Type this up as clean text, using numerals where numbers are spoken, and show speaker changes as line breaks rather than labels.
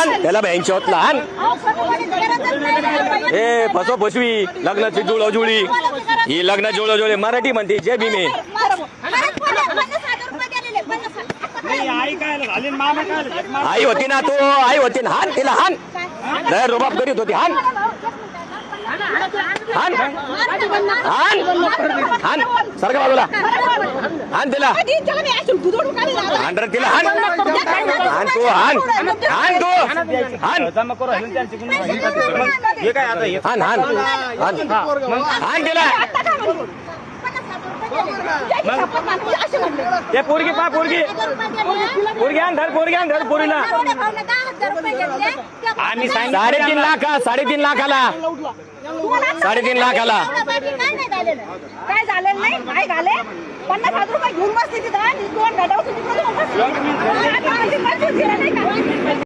हान त्याला बँच होतला हान हे फसो फसवी लग्नाची जुळजुळी ही लग्न जुळजुळी मराठी म्हणते जय भीमे आई होती ना तो आई होती ना हान तिला हान लय रुबाब करीत होती हान हान हान हान सारखं बाजूला हान तिला हान रे तिला हान हान तू हान हान तू हान हान हान हान तिला ते पोरगी पा पोरगी पोरगी आण धर पोरीला आम्ही 3.5 लाख 3.5 लाखाला 3.5 लाखाला
काय झालं नाही काय झाले 50,000 रुपये घेऊन बसते तिथं 2 गाड्या